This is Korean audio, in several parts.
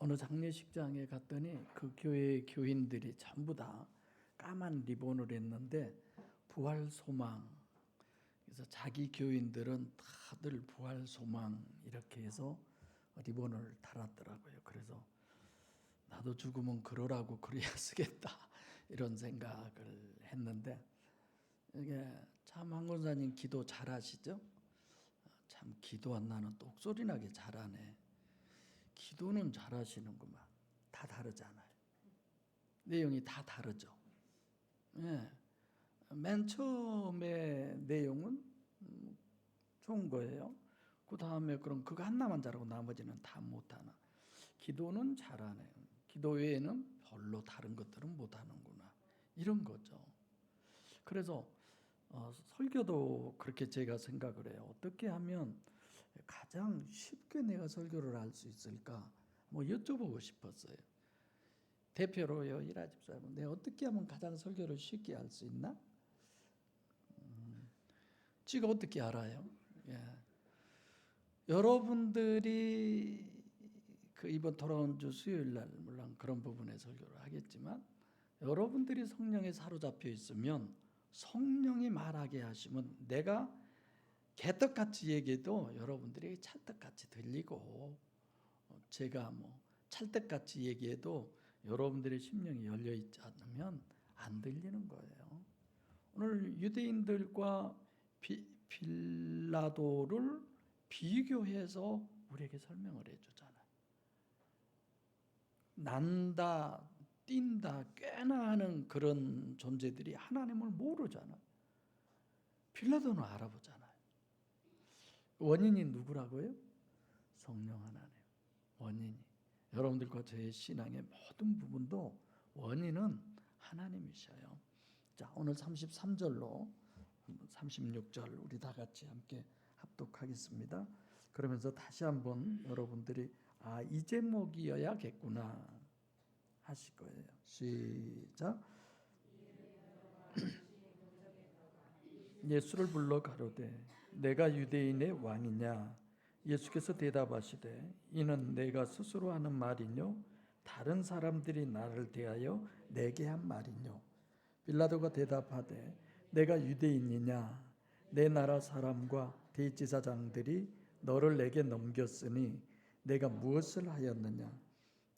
어느 장례식장에 갔더니 그 교회 교인들이 전부 다 까만 리본을 했는데 부활 소망, 그래서 자기 교인들은 다들 부활 소망 이렇게 해서 리본을 달았더라고요. 그래서 나도 죽으면 그러라고 그래야 쓰겠다 이런 생각을 했는데, 이게 참 한권사님 기도 잘하시죠? 참 기도 안 나는 똑소리 나게 잘하네. 기도는 잘하시는구만. 다 다르잖아요. 내용이 다 다르죠. 예. 맨 처음에 내용은 좋은 거예요. 그 다음에 그럼 그거 하나만 잘하고 나머지는 다 못하나. 기도는 잘하네. 기도 외에는 별로 다른 것들은 못하는구나. 이런 거죠. 그래서 설교도 그렇게 제가 생각을 해요. 어떻게 하면 가장 쉽게 내가 설교를 할 수 있을까? 뭐 여쭤보고 싶었어요. 대표로요, 이라 집사님, 내가 어떻게 하면 가장 설교를 쉽게 할 수 있나? 지가 어떻게 알아요? 예. 여러분들이 그 이번 돌아온 주 수요일 날 물론 그런 부분에 설교를 하겠지만, 여러분들이 성령에 사로잡혀 있으면 성령이 말하게 하시면 내가 개떡같이 얘기해도 여러분들이 찰떡같이 들리고, 제가 뭐 찰떡같이 얘기해도 여러분들의 심령이 열려 있지 않으면 안 들리는 거예요. 오늘 유대인들과 빌라도를 비교해서 우리에게 설명을 해주잖아요. 난다, 뛴다, 꽤나 하는 그런 존재들이 하나님을 모르잖아요. 빌라도는 알아보잖아요. 원인이 누구라고요? 성령 하나님. 원인이. 여러분들과 저의 신앙의 모든 부분도 원인은 하나님이셔요. 자, 오늘 33절로 36절 우리 다 같이 함께 합독하겠습니다. 그러면서 다시 한번 여러분들이 이 제목이어야겠구나 하실 거예요. 시작. 예수를 불러 가로되 내가 유대인의 왕이냐? 예수께서 대답하시되 이는 내가 스스로 하는 말이뇨? 다른 사람들이 나를 대하여 내게 한 말이뇨? 빌라도가 대답하되 내가 유대인이냐? 내 나라 사람과 대제사장들이 너를 내게 넘겼으니 내가 무엇을 하였느냐?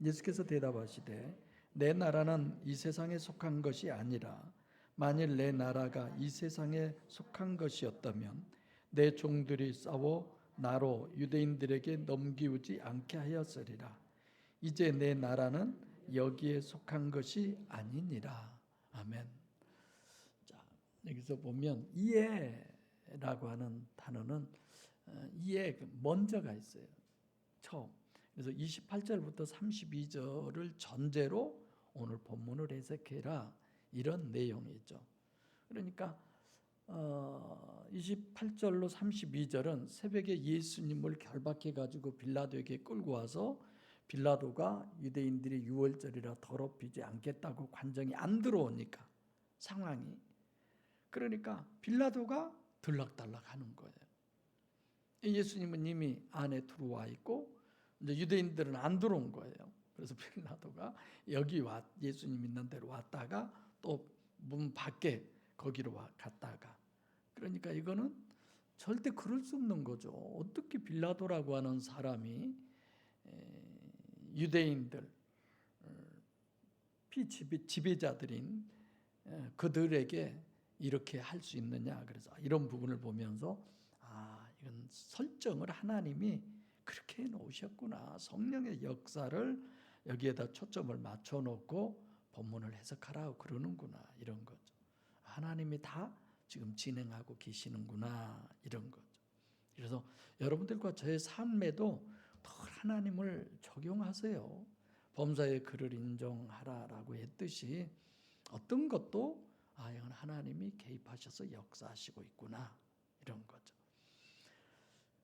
예수께서 대답하시되 내 나라는 이 세상에 속한 것이 아니라 만일 내 나라가 이 세상에 속한 것이었다면 내 종들이 싸워 나로 유대인들에게 넘기우지 않게 하였으리라. 이제 내 나라는 여기에 속한 것이 아니니라. 아멘. 자, 여기서 보면 이해라고 하는 단어는 이해 먼저가 있어요. 처음. 그래서 28절부터 32절을 전제로 오늘 본문을 해석해라 이런 내용이죠. 그러니까 28절로 32절은 새벽에 예수님을 결박해 가지고 빌라도에게 끌고 와서 빌라도가 유대인들이 유월절이라 더럽히지 않겠다고 관정이 안 들어오니까 상황이, 그러니까 빌라도가 들락달락하는 거예요. 예수님은 이미 안에 들어와 있고 이제 유대인들은 안 들어온 거예요. 그래서 빌라도가 여기 예수님 있는 데로 왔다가 또 문 밖에 거기로 갔다가, 그러니까 이거는 절대 그럴 수 없는 거죠. 어떻게 빌라도라고 하는 사람이 유대인들 지배자들인 그들에게 이렇게 할 수 있느냐. 그래서 이런 부분을 보면서 이건 설정을 하나님이 그렇게 해놓으셨구나. 성령의 역사를 여기에다 초점을 맞춰놓고 본문을 해석하라고 그러는구나. 이런 거죠. 하나님이 다 지금 진행하고 계시는구나. 이런 거죠. 그래서 여러분들과 저의 삶에도 더 하나님을 적용하세요. 범사의 그를 인정하라라고 했듯이 어떤 것도 이건 하나님이 개입하셔서 역사하시고 있구나. 이런 거죠.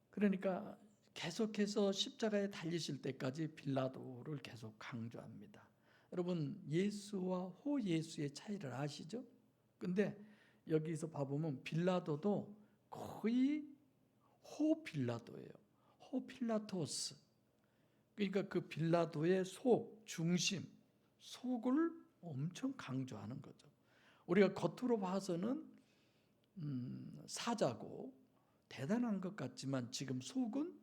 그러니까 계속해서 십자가에 달리실 때까지 빌라도를 계속 강조합니다. 여러분, 예수와 호 예수의 차이를 아시죠? 근데 여기서 봐보면 빌라도도 거의 호 빌라도예요. 호 필라토스. 그러니까 그 빌라도의 중심, 속을 엄청 강조하는 거죠. 우리가 겉으로 봐서는 사자고 대단한 것 같지만 지금 속은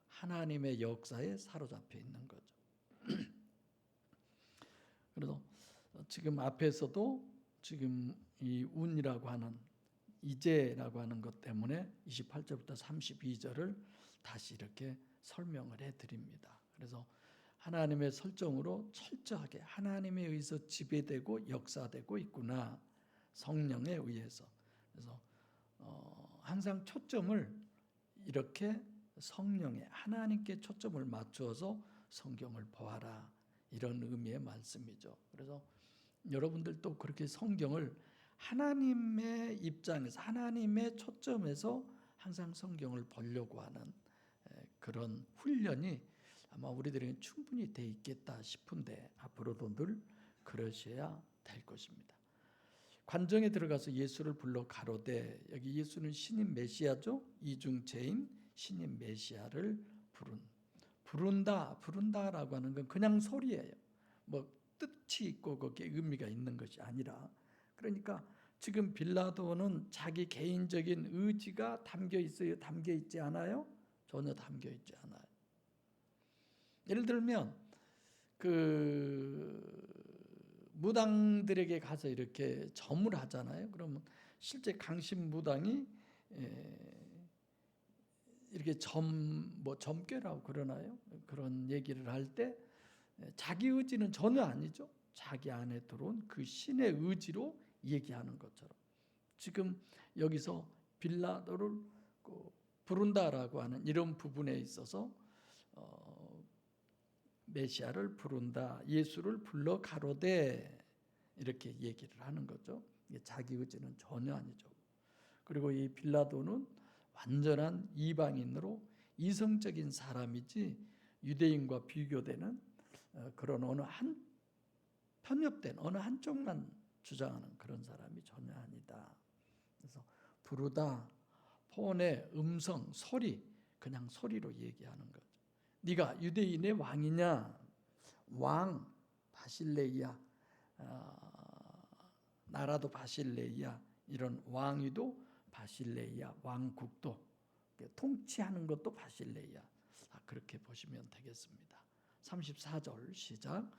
하나님의 역사에 사로잡혀 있는 거죠. 그래서 지금 앞에서도 지금 이 운이라고 하는 이제라고 하는 것 때문에 28절부터 32절을 다시 이렇게 설명을 해드립니다. 그래서 하나님의 설정으로 철저하게 하나님에 의해서 지배되고 역사되고 있구나, 성령에 의해서. 그래서 항상 초점을 이렇게 성령에, 하나님께 초점을 맞추어서 성경을 보아라, 이런 의미의 말씀이죠. 그래서 여러분들도 그렇게 성경을 하나님의 입장에서, 하나님의 초점에서 항상 성경을 보려고 하는 그런 훈련이 아마 우리들에게 충분히 돼 있겠다 싶은데, 앞으로도 늘 그러셔야 될 것입니다. 관정에 들어가서 예수를 불러 가로되, 여기 예수는 신인 메시아죠. 이중체인 신인 메시아를 부른다라고 하는 건 그냥 소리예요. 뭐 뜻이 있고 거기에 의미가 있는 것이 아니라, 그러니까 지금 빌라도는 자기 개인적인 의지가 담겨 있어요? 담겨 있지 않아요? 전혀 담겨 있지 않아요. 예를 들면 그 무당들에게 가서 이렇게 점을 하잖아요. 그러면 실제 강신 무당이 이렇게 점괘라고 그러나요? 그런 얘기를 할 때 자기 의지는 전혀 아니죠. 자기 안에 들어온 그 신의 의지로 얘기하는 것처럼, 지금 여기서 빌라도를 부른다라고 하는 이런 부분에 있어서 메시아를 부른다, 예수를 불러 가로되, 이렇게 얘기를 하는 거죠. 자기 의지는 전혀 아니죠. 그리고 이 빌라도는 완전한 이방인으로 이성적인 사람이지 유대인과 비교되는 그런 편협된 어느 한쪽만 주장하는 그런 사람이 전혀 아니다. 그래서 부르다, 폰의 음성, 소리, 그냥 소리로 얘기하는 거죠. 네가 유대인의 왕이냐? 왕 바실레이야, 나라도 바실레이야, 이런 왕위도 바실레이야, 왕국도 통치하는 것도 바실레이야. 그렇게 보시면 되겠습니다. 34절 시작.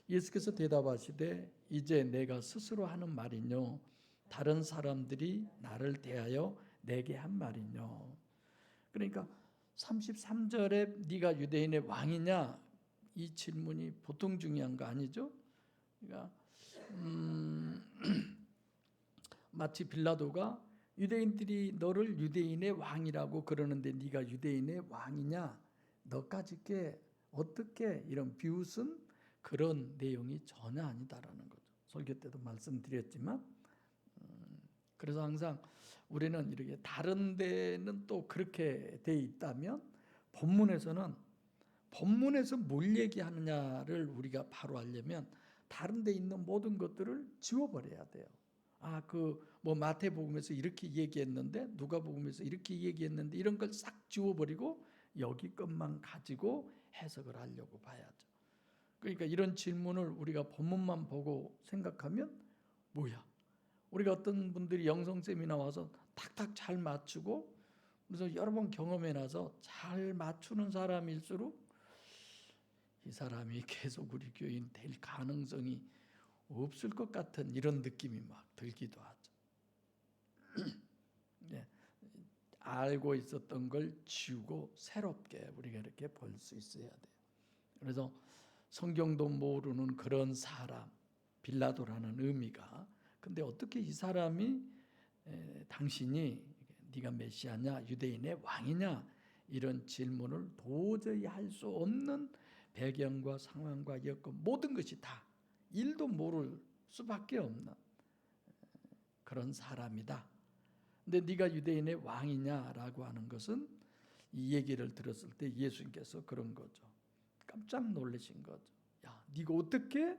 예수께서 대답하시되 이제 내가 스스로 하는 말이뇨 다른 사람들이 나를 대하여 내게 한 말이뇨. 그러니까 33절에 네가 유대인의 왕이냐, 이 질문이 보통 중요한 거 아니죠. 그러니까 마치 빌라도가 유대인들이 너를 유대인의 왕이라고 그러는데 네가 유대인의 왕이냐, 너까짓게 어떻게, 이런 비웃은 그런 내용이 전혀 아니다라는 거죠. 설교 때도 말씀드렸지만, 그래서 항상 우리는 이렇게, 다른 데는 또 그렇게 돼 있다면 본문에서 뭘 얘기하느냐를 우리가 바로 알려면 다른 데 있는 모든 것들을 지워버려야 돼요. 마태복음에서 이렇게 얘기했는데, 누가복음에서 이렇게 얘기했는데, 이런 걸 싹 지워버리고 여기 것만 가지고 해석을 하려고 봐야죠. 그러니까 이런 질문을 우리가 본문만 보고 생각하면 뭐야? 우리가 어떤 분들이 영성 세미나 와서 탁탁 잘 맞추고, 그래서 여러 번 경험해 나서 잘 맞추는 사람일수록 이 사람이 계속 우리 교인 될 가능성이 없을 것 같은 이런 느낌이 막 들기도 하죠. 네, 알고 있었던 걸 지우고 새롭게 우리가 이렇게 볼 수 있어야 돼요. 그래서 성경도 모르는 그런 사람, 빌라도라는 의미가, 근데 어떻게 이 사람이 당신이 네가 메시아냐, 유대인의 왕이냐, 이런 질문을 도저히 할 수 없는 배경과 상황과 여건, 모든 것이 다 일도 모를 수밖에 없는 그런 사람이다. 근데 네가 유대인의 왕이냐라고 하는 것은, 이 얘기를 들었을 때 예수님께서 그런 거죠. 깜짝 놀라신 거죠. 야, 네가 어떻게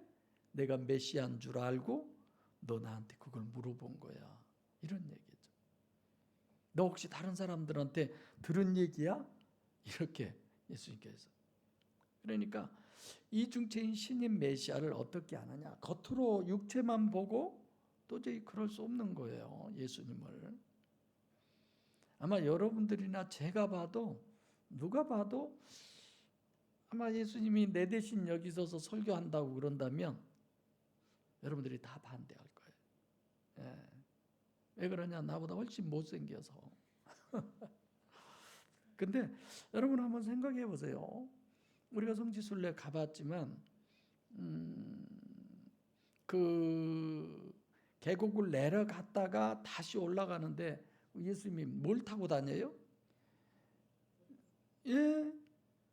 내가 메시아인 줄 알고 너 나한테 그걸 물어본 거야, 이런 얘기죠. 너 혹시 다른 사람들한테 들은 얘기야? 이렇게 예수님께서. 그러니까 이중체인 신인 메시아를 어떻게 아느냐? 겉으로 육체만 보고 도저히 그럴 수 없는 거예요. 예수님을. 아마 여러분들이나 제가 봐도 누가 봐도 아마 예수님이 내 대신 여기 서서 설교한다고 그런다면 여러분들이 다 반대할 거예요. 예. 왜 그러냐? 나보다 훨씬 못생겨서. 근데 여러분 한번 생각해 보세요. 우리가 성지순례 가봤지만 그 계곡을 내려갔다가 다시 올라가는데 예수님이 뭘 타고 다녀요? 예,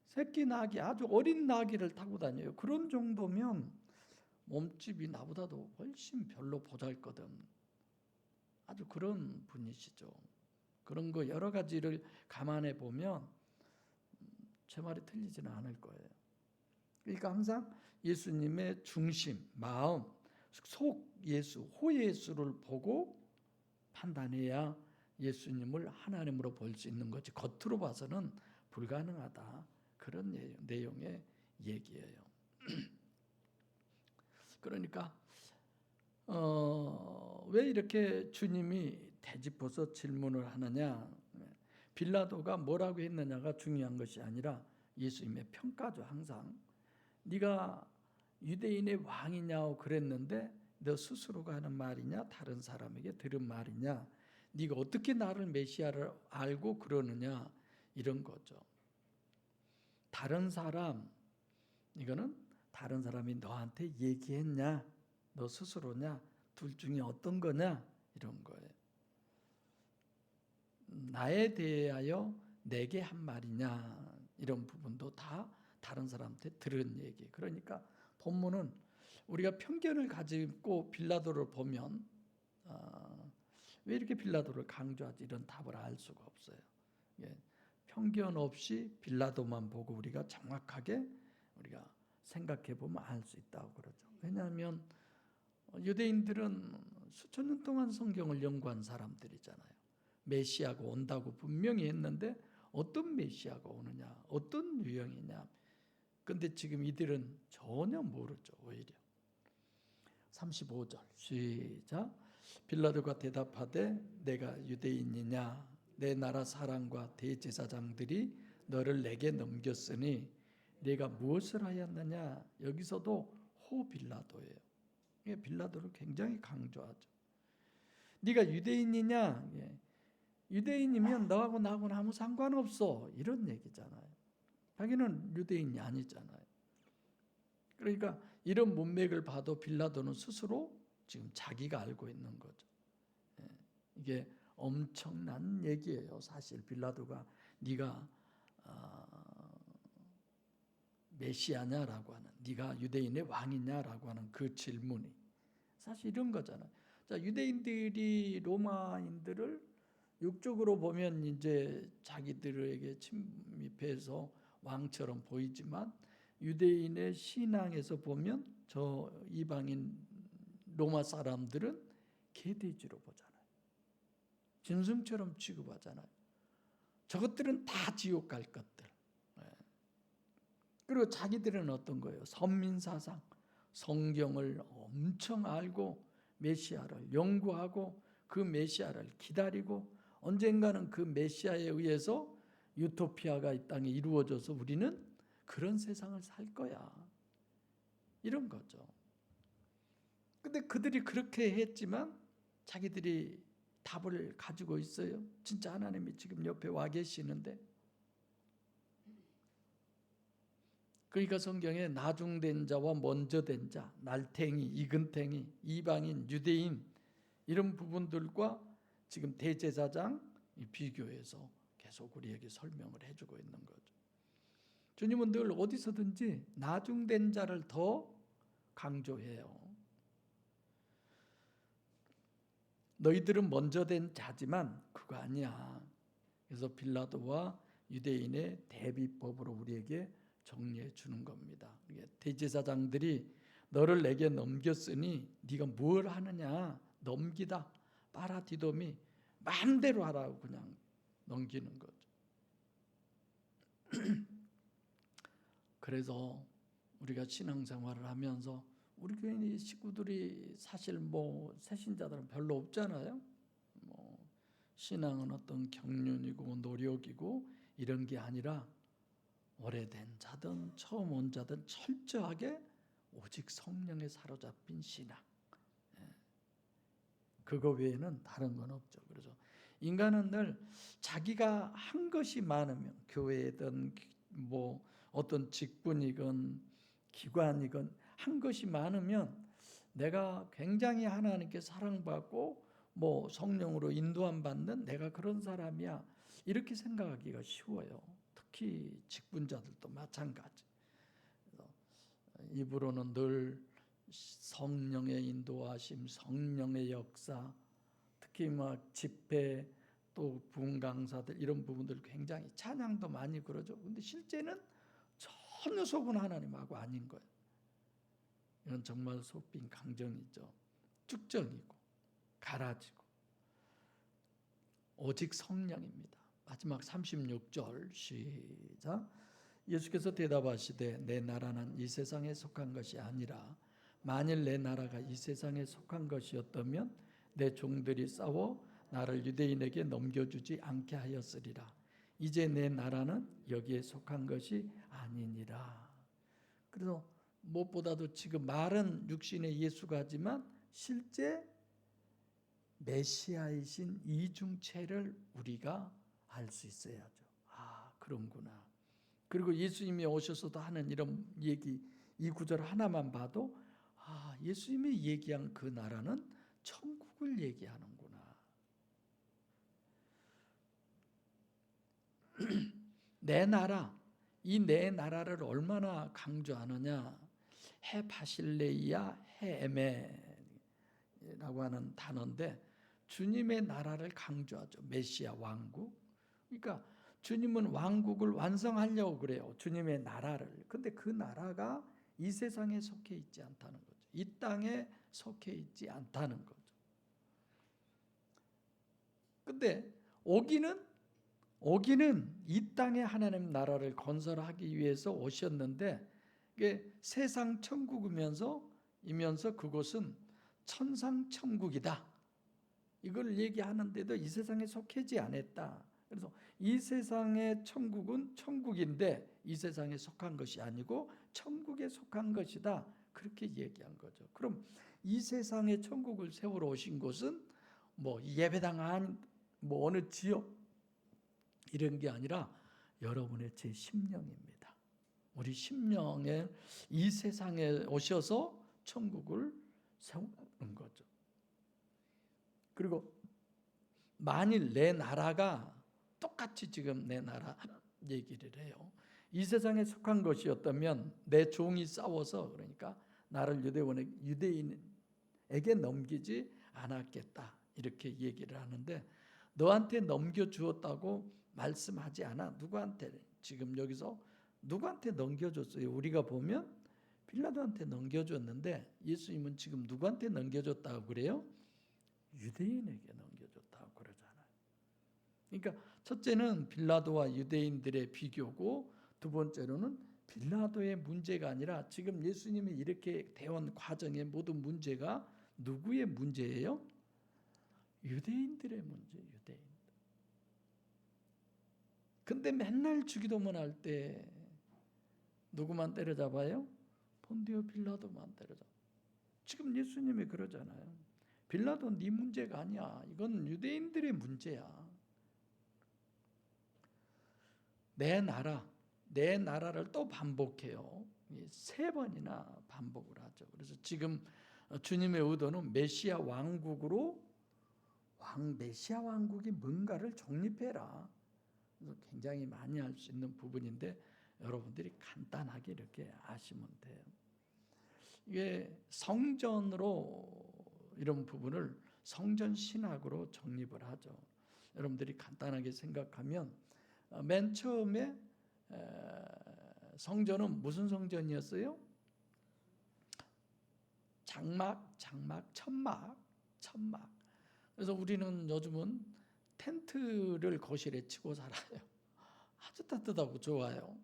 새끼 나귀, 아주 어린 나귀를 타고 다녀요. 그런 정도면 몸집이 나보다도 훨씬 별로 보잘거든. 아주 그런 분이시죠. 그런 거 여러 가지를 감안해 보면 제 말이 틀리지는 않을 거예요. 그러니까 항상 예수님의 중심, 마음, 속 예수, 호 예수를 보고 판단해야 예수님을 하나님으로 볼 수 있는 거지. 겉으로 봐서는 불가능하다. 그런 내용의 얘기예요. 그러니까 왜 이렇게 주님이 되짚어서 질문을 하느냐? 빌라도가 뭐라고 했느냐가 중요한 것이 아니라 예수님의 평가죠. 항상 네가 유대인의 왕이냐고 그랬는데 너 스스로가 하는 말이냐 다른 사람에게 들은 말이냐, 네가 어떻게 나를 메시아를 알고 그러느냐, 이런 거죠. 다른 사람, 이거는 다른 사람이 너한테 얘기했냐, 너 스스로냐, 둘 중에 어떤 거냐, 이런 거예요. 나에 대하여 내게 한 말이냐, 이런 부분도 다 다른 사람한테 들은 얘기. 그러니까 본문은 우리가 편견을 가지고 빌라도를 보면 왜 이렇게 빌라도를 강조하지, 이런 답을 알 수가 없어요. 편견 없이 빌라도만 보고 우리가 정확하게 우리가 생각해 보면 알 수 있다고 그러죠. 왜냐하면 유대인들은 수천 년 동안 성경을 연구한 사람들이잖아요. 메시아가 온다고 분명히 했는데 어떤 메시아가 오느냐, 어떤 유형이냐. 근데 지금 이들은 전혀 모르죠. 오히려 35절 시작. 빌라도가 대답하되 내가 유대인이냐, 내 나라 사람과 대제사장들이 너를 내게 넘겼으니 네가 무엇을 하였느냐. 여기서도 호 빌라도예요. 빌라도를 굉장히 강조하죠. 네가 유대인이냐, 유대인이면 너하고 나하고는 아무 상관없어, 이런 얘기잖아요. 자기는 유대인이 아니잖아요. 그러니까 이런 문맥을 봐도 빌라도는 스스로 지금 자기가 알고 있는 거죠. 이게 엄청난 얘기예요. 사실 빌라도가 네가 메시아냐라고 하는, 네가 유대인의 왕이냐라고 하는 그 질문이 사실 이런 거잖아요. 자, 유대인들이 로마인들을 육적으로 보면 이제 자기들에게 침입해서 왕처럼 보이지만 유대인의 신앙에서 보면 저 이방인 로마 사람들은 개돼지로 보잖아요. 짐승처럼 취급하잖아요. 저것들은 다 지옥 갈 것들. 그리고 자기들은 어떤 거예요? 선민사상, 성경을 엄청 알고 메시아를 연구하고 그 메시아를 기다리고 언젠가는 그 메시아에 의해서 유토피아가 이 땅에 이루어져서 우리는 그런 세상을 살 거야, 이런 거죠. 근데 그들이 그렇게 했지만 자기들이 답을 가지고 있어요? 진짜 하나님이 지금 옆에 와 계시는데. 그러니까 성경에 나중된 자와 먼저 된 자, 날탱이, 이근탱이, 이방인, 유대인, 이런 부분들과 지금 대제사장 비교해서 계속 우리에게 설명을 해주고 있는 거죠. 주님은 늘 어디서든지 나중된 자를 더 강조해요. 너희들은 먼저 된 자지만 그거 아니야. 그래서 빌라도와 유대인의 대비법으로 우리에게 정리해 주는 겁니다. 대제사장들이 너를 내게 넘겼으니 네가 뭘 하느냐, 넘기다, 파라디도미, 마음대로 하라고 그냥 넘기는 거죠. 그래서 우리가 신앙생활을 하면서 우리 교회 식구들이 사실 뭐 새신자들은 별로 없잖아요. 뭐 신앙은 어떤 경륜이고 노력이고 이런 게 아니라 오래된 자든 처음 온 자든 철저하게 오직 성령에 사로잡힌 신앙. 그거 외에는 다른 건 없죠. 그래서 인간은 늘 자기가 한 것이 많으면 교회든 뭐 어떤 직분이건 기관이건 한 것이 많으면 내가 굉장히 하나님께 사랑받고 뭐 성령으로 인도함 받는 내가 그런 사람이야 이렇게 생각하기가 쉬워요. 특히 직분자들도 마찬가지. 입으로는 늘 성령의 인도하심, 성령의 역사, 특히 막 집회 또 부흥 강사들 이런 부분들 굉장히 찬양도 많이 그러죠. 근데 실제는 전혀 속은 하나님하고 아닌 거예요. 이건 정말 속빈 강정이죠. 쭉정이고 가라지고 오직 성령입니다. 마지막 36절 시작. 예수께서 대답하시되 내 나라는 이 세상에 속한 것이 아니라 만일 내 나라가 이 세상에 속한 것이었다면 내 종들이 싸워 나를 유대인에게 넘겨주지 않게 하였으리라. 이제 내 나라는 여기에 속한 것이 아니니라. 그래서 무엇보다도 지금 말은 육신의 예수가 하지만 실제 메시아이신 이중체를 우리가 알 수 있어야죠. 아, 그런구나. 그리고 예수님이 오셔서도 하는 이런 얘기, 이 구절 하나만 봐도 아, 예수님이 얘기한 그 나라는 천국을 얘기하는구나. 내 나라, 이 내 나라를 얼마나 강조하느냐. 해 바실레이아 해 에메라고 하는 단어인데 주님의 나라를 강조하죠. 메시아 왕국. 그러니까 주님은 왕국을 완성하려고 그래요. 주님의 나라를. 근데 그 나라가 이 세상에 속해 있지 않다는 거죠. 이 땅에 속해 있지 않다는 거죠. 근데 오기는 이 땅에 하나님 나라를 건설하기 위해서 오셨는데 이게 세상 천국이면서 그곳은 천상 천국이다. 이걸 얘기하는데도 이 세상에 속하지 않았다. 그래서 이 세상의 천국은 천국인데 이 세상에 속한 것이 아니고 천국에 속한 것이다. 그렇게 얘기한 거죠. 그럼 이 세상의 천국을 세우러 오신 곳은 뭐 예배당 안, 뭐 어느 지역 이런 게 아니라 여러분의 제 심령입니다. 우리 심령에 이 세상에 오셔서 천국을 세우는 거죠. 그리고 만일 내 나라가 똑같이 지금 내 나라 얘기를 해요. 이 세상에 속한 것이었다면 내 종이 싸워서 그러니까 나를 유대인에게 넘기지 않았겠다. 이렇게 얘기를 하는데 너한테 넘겨주었다고 말씀하지 않아. 누구한테 지금 여기서 누구한테 넘겨줬어요? 우리가 보면 빌라도한테 넘겨줬는데 예수님은 지금 누구한테 넘겨줬다고 그래요? 유대인에게 넘겨줬다고 그러잖아요. 그러니까 첫째는 빌라도와 유대인들의 비교고 두 번째로는 빌라도의 문제가 아니라 지금 예수님이 이렇게 대원 과정의 모든 문제가 누구의 문제예요? 유대인들의 문제, 유대인. 근데 맨날 주기도문 할 때 누구만 때려잡아요? 본디오 빌라도만 때려잡아. 지금 예수님이 그러잖아요. 빌라도 네 문제가 아니야. 이건 유대인들의 문제야. 내 나라를 또 반복해요. 3번이나 반복을 하죠. 그래서 지금 주님의 의도는 메시아 왕국으로 메시아 왕국이 뭔가를 정립해라. 그래서 굉장히 많이 할 수 있는 부분인데 여러분들이 간단하게 이렇게 아시면 돼요. 이게 성전으로 이런 부분을 성전 신학으로 정립을 하죠. 여러분들이 간단하게 생각하면 맨 처음에 성전은 무슨 성전이었어요? 장막, 천막. 그래서 우리는 요즘은 텐트를 거실에 치고 살아요. 아주 따뜻하고 좋아요.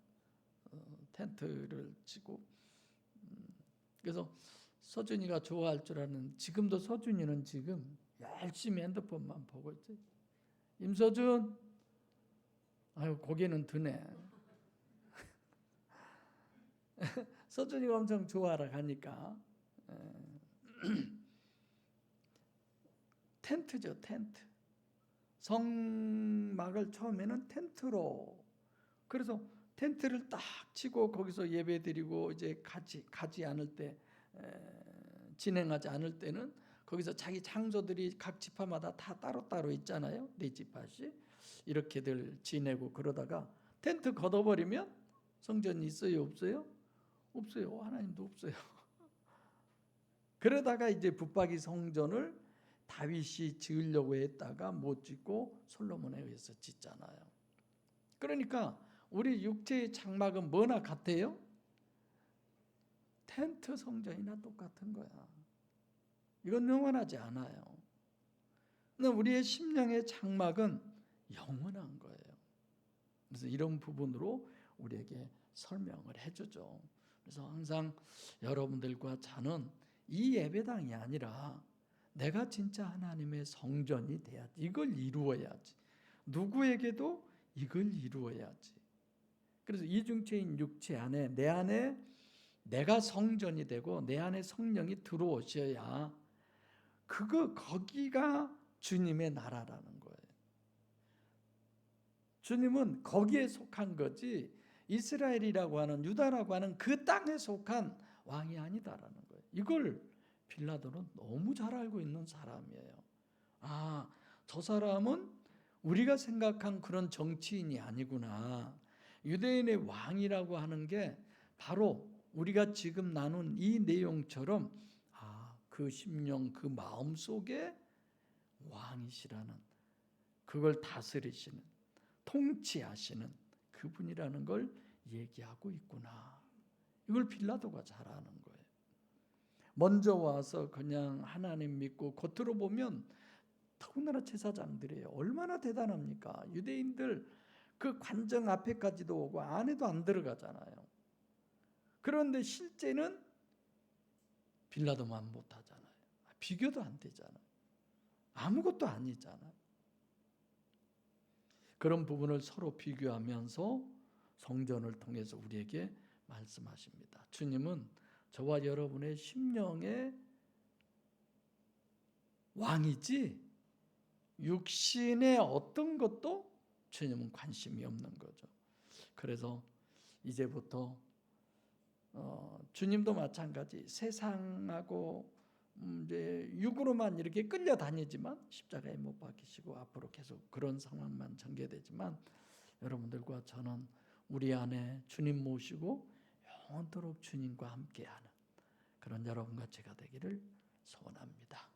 텐트를 치고. 그래서 서준이가 좋아할 줄 아는, 지금도 서준이는 지금 열심히 핸드폰만 보고 있지. 임서준, 아유 고개는 드네. 서준이가 엄청 좋아하러 가니까. 텐트죠, 텐트. 성막을 처음에는 텐트로, 그래서 텐트를 딱 치고 거기서 예배드리고 이제 가지 않을 때, 진행하지 않을 때는 거기서 자기 장소들이 각 지파마다 다 따로따로 있잖아요. 네 지파씩 이렇게들 지내고, 그러다가 텐트 걷어버리면 성전이 있어요, 없어요? 없어요. 하나님도 없어요. 그러다가 이제 붙박이 성전을 다윗이 지으려고 했다가 못 짓고 솔로몬에 의해서 짓잖아요. 그러니까 우리 육체의 장막은 뭐나 같아요? 텐트 성전이나 똑같은 거야. 이건 영원하지 않아요. 근데 우리의 심령의 장막은 영원한 거예요. 그래서 이런 부분으로 우리에게 설명을 해주죠. 그래서 항상 여러분들과 저는 이 예배당이 아니라 내가 진짜 하나님의 성전이 돼야지. 이걸 이루어야지. 누구에게도 이걸 이루어야지. 그래서 이중체인 육체 안에, 내 안에 내가 성전이 되고 내 안에 성령이 들어오셔야 거기가 주님의 나라라는 거예요. 주님은 거기에 속한 거지 이스라엘이라고 하는, 유다라고 하는 그 땅에 속한 왕이 아니다라는 거예요. 이걸 빌라도는 너무 잘 알고 있는 사람이에요. 아, 저 사람은 우리가 생각한 그런 정치인이 아니구나. 유대인의 왕이라고 하는 게 바로 우리가 지금 나눈 이 내용처럼, 그 심령, 그 마음 속에 왕이시라는, 그걸 다스리시는, 통치하시는 그분이라는 걸 얘기하고 있구나. 이걸 빌라도가 잘 아는 거예요. 먼저 와서 그냥 하나님 믿고, 겉으로 보면 더군다나 제사장들이에요. 얼마나 대단합니까? 유대인들 그 관정 앞에까지도 오고 안에도 안 들어가잖아요. 그런데 실제는 빌라도만 못하잖아요. 비교도 안 되잖아요. 아무것도 아니잖아요. 그런 부분을 서로 비교하면서 성전을 통해서 우리에게 말씀하십니다. 주님은 저와 여러분의 심령의 왕이지 육신의 어떤 것도 주님은 관심이 없는 거죠. 그래서 이제부터 주님도 마찬가지, 세상하고 이제 육으로만 이렇게 끌려다니지만 십자가에 못 박히시고 앞으로 계속 그런 상황만 전개되지만, 여러분들과 저는 우리 안에 주님 모시고 영원토록 주님과 함께하는 그런 여러분과 제가 되기를 소원합니다.